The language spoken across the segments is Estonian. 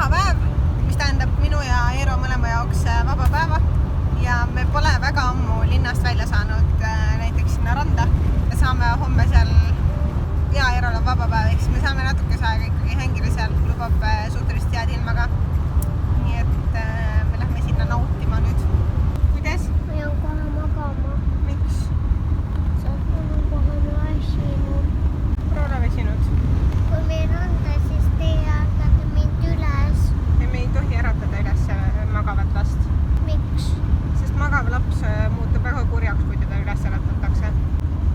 pühapäev, mis tähendab minu ja Eero mõlema jaoks vaba päeva ja me pole väga ammu linnast välja saanud näiteks sinna randa ja saame homme seal ja Eerol on vaba päev, eks me saame natukese aega ikkagi hängida seal, lubab suhteliselt head ilmaga. Nii et me lähme sinna nautima nüüd. Kuidas? Ma jään kohe magama. Miks? Sest ma olen kohe väsinud. Proole väsinud? Kui me randa, siis teie äratate mind üles. Me ei tohi äratada üles magavat last. Miks? Sest magav laps muutub väga kurjaks, kui teda üles äratatakse.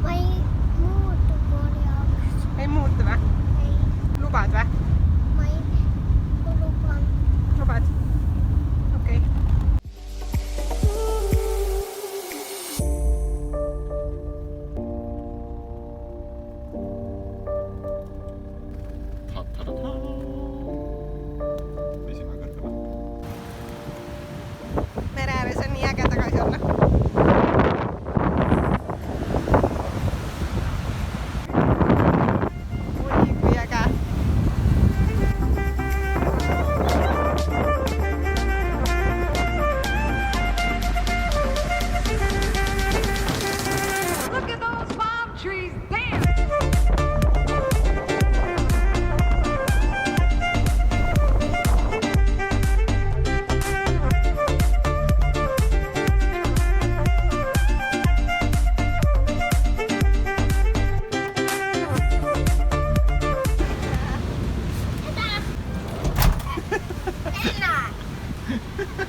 Ma ei muutu korjaks. Ei muutu vä? Ei. Lubad vä? Ma ei luban. Lubad? Okei. Mere ääres on nii äge tagasi olla. Oi, kui äge. Look at those palm trees dance.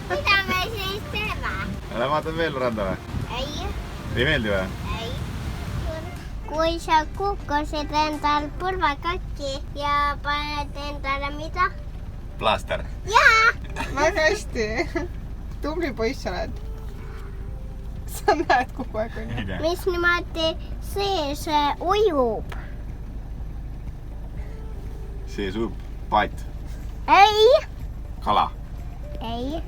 Mida me siis teeme? Älä vaata veel randa või? Ei. Ei meeldi või? Ei. Kui sa kukkusid endal põrva katki ja paned endale mida? Plaaster. Jaa! Väga hästi. Tubli poiss oled. Sa näed kogu aeg on. Ei tea. Mis niimoodi sees ujub? Sees ujub paat. Ei. Kala. Ei.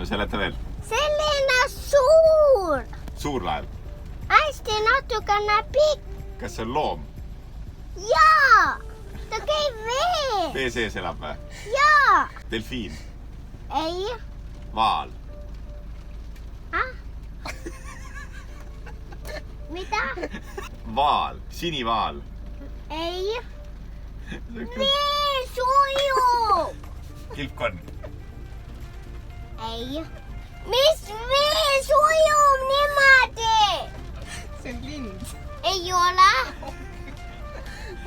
Seleta veel. Selline suur. Suur laev. Hästi natukene pikk. Kas see on loom? Jaa! Ta käib veel. Vee sees elab või? Jaa! Delfiin. Ei. Vaal. Mida? Vaal. Sinivaal. Ei. Vees ujub. Kilpkonn. Ei. Mis vees ujub niimoodi? See on lind. Ei ole.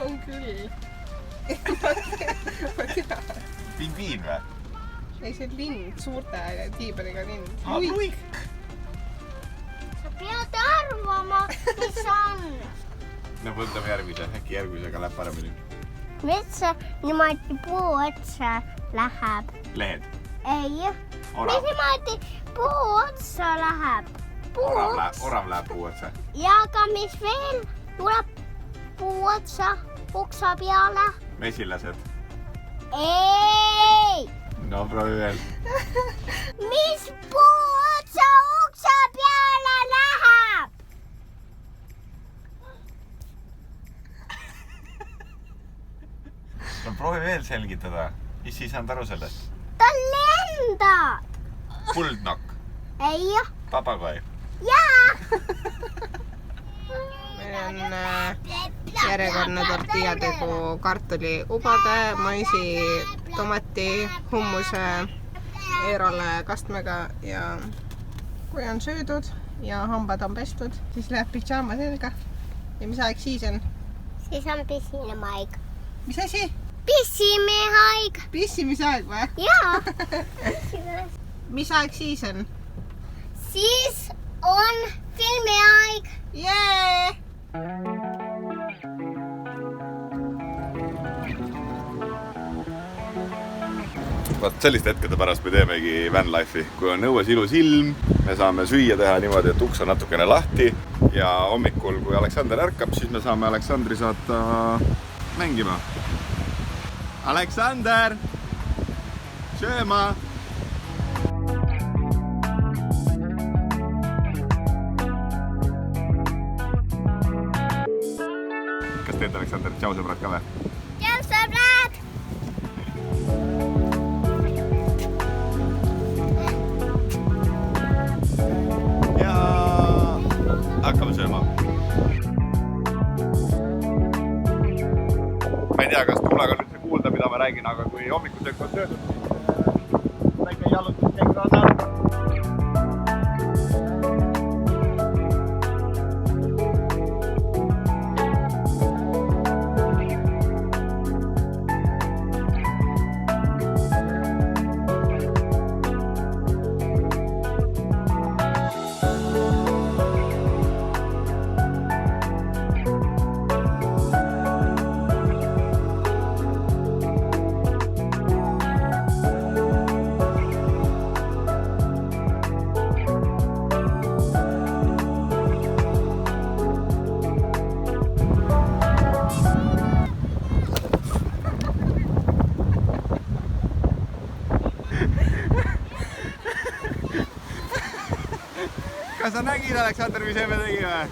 On küll. Pingviin või? Ei, see on lind, suurte tiibadega lind. Luik. Sa pead arvama, mis on. No võtame järgmise. Äkki järgmisega läheb paremini. Mis niimoodi puu otsa läheb? Lehed. Ei. Orav. Mis niimoodi puu otsa läheb? Orav läheb puu otsa. Ja aga mis veel tuleb puu otsa uksa peale? Mesilased. Ei! No proovi veel. Mis puu otsa uksa peale läheb? No proovi veel selgitada. Mis ei saanud aru sellest? Ta lendab! Kuldnokk. Ei. Papagoi. Jaa! Meil on järjekordne tortillategu kartuli ubade, maisi, tomati, hummuse, Eerole kastmega ja kui on söödud ja hambad on pestud, siis läheb pidžaama selga. Ja mis aeg siis on? Siis on pissinemaig. Mis asi? Pissimehaig! Pissimise aeg või? Jaa! Mis aeg siis on? Siis on filmiaeg. Jee! Vaat selliste hetkede pärast me teemegi vanlife'i. Kui on õues ilus ilm, me saame süüa teha niimoodi, et uks on natukene lahti ja hommikul, kui Aleksander ärkab, siis me saame Aleksandri saata mängima. Aleksander! Sööma! Kas teed, Aleksander? Tšau, sõbrad ka või? Tšau, sõbrad! räägin, aga kui hommikusöök on söödud, siis väike jalutuskäik kaasa. Kas sa nägid, Aleksander, mis me tegime?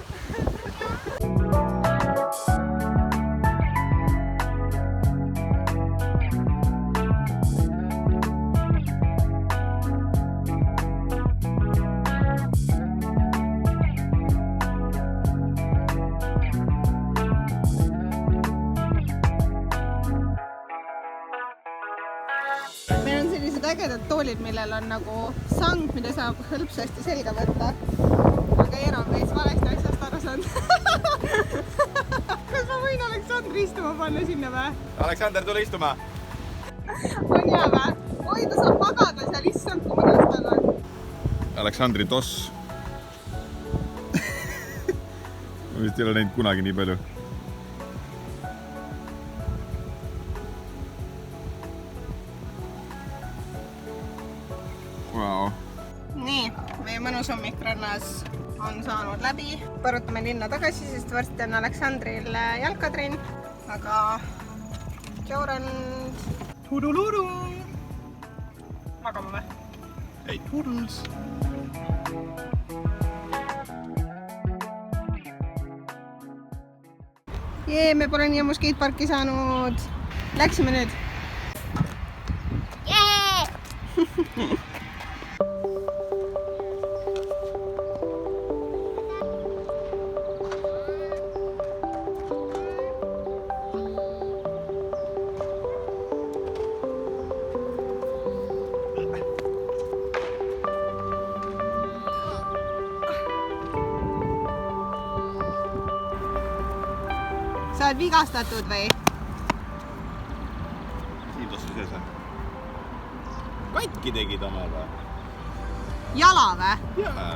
Meil on sellised ägedad toolid, millel on nagu sang, mida saab hõlpsasti selga võtta. Aga Eero on veits valesti asjast aru saanud. Kas ma võin Aleksandri istuma panna sinna või? Aleksander, tule istuma! On hea või? Oi, ta saab magada seal, issand, kui mõnus tal on. Aleksandri toss. Ma vist ei ole näinud kunagi nii palju. Wow. Nii, meie mõnus hommik rannas on saanud läbi. Põrutame linna tagasi, sest varsti on Aleksandril jalkatrenn. Aga Jourand... Tuduluru! Magama või? Ei, toodles! Jee, me pole nii ammu skateparki saanud. Läksime nüüd. Jee! Sa oled vigastatud või? Siin tossu sees on. Katki tegid oma või? Jala või? Jaa.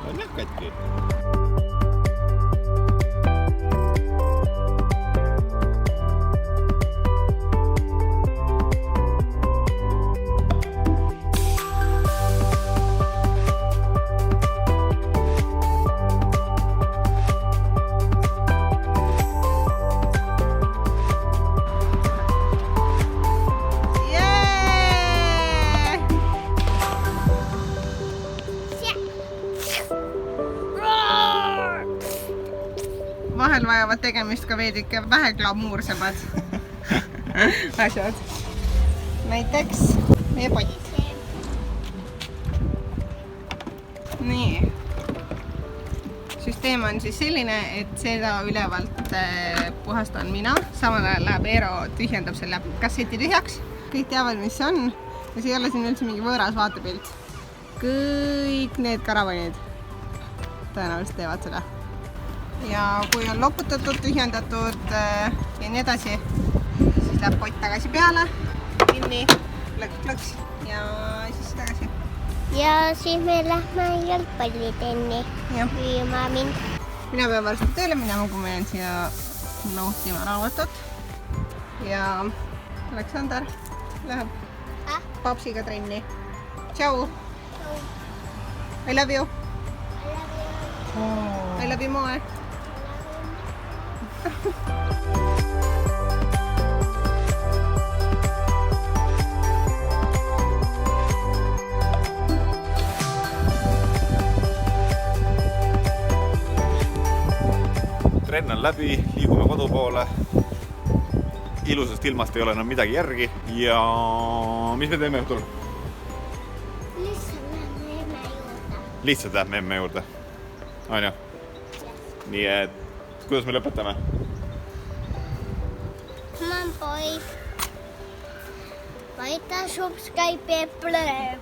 On jah katki. Vahel vajavad tegemist ka veidike vähe glamuursemad asjad. Näiteks meie potid. Nii. Süsteem on siis selline, et seda ülevalt puhastan mina. Samal ajal läheb Eero, tühjendab selle kasseti tühjaks. Kõik teavad, mis see on. Ja see ei ole siin üldse mingi võõras vaatepilt. Kõik need karavanid tõenäoliselt teevad seda. Ja kui on loputatud, tühjendatud ja nii edasi, siis läheb pott tagasi peale, kinni, plõks ja siis tagasi. Ja siis me lähme jalgpallitenni viima mind. Mina pean varsti tööle minema, kui ma jään siia nautima raamatut. Ja Aleksander läheb papsiga trenni. Tšau! I love you! I love you more! Trenn on läbi, liigume kodu poole. Ilusast ilmast ei ole enam midagi järgi. Ja mis me teeme õhtul? Lihtsalt lähme emme juurde. On ju? Nii et kuidas me lõpetame? Come on, boys. Write the subscribe button.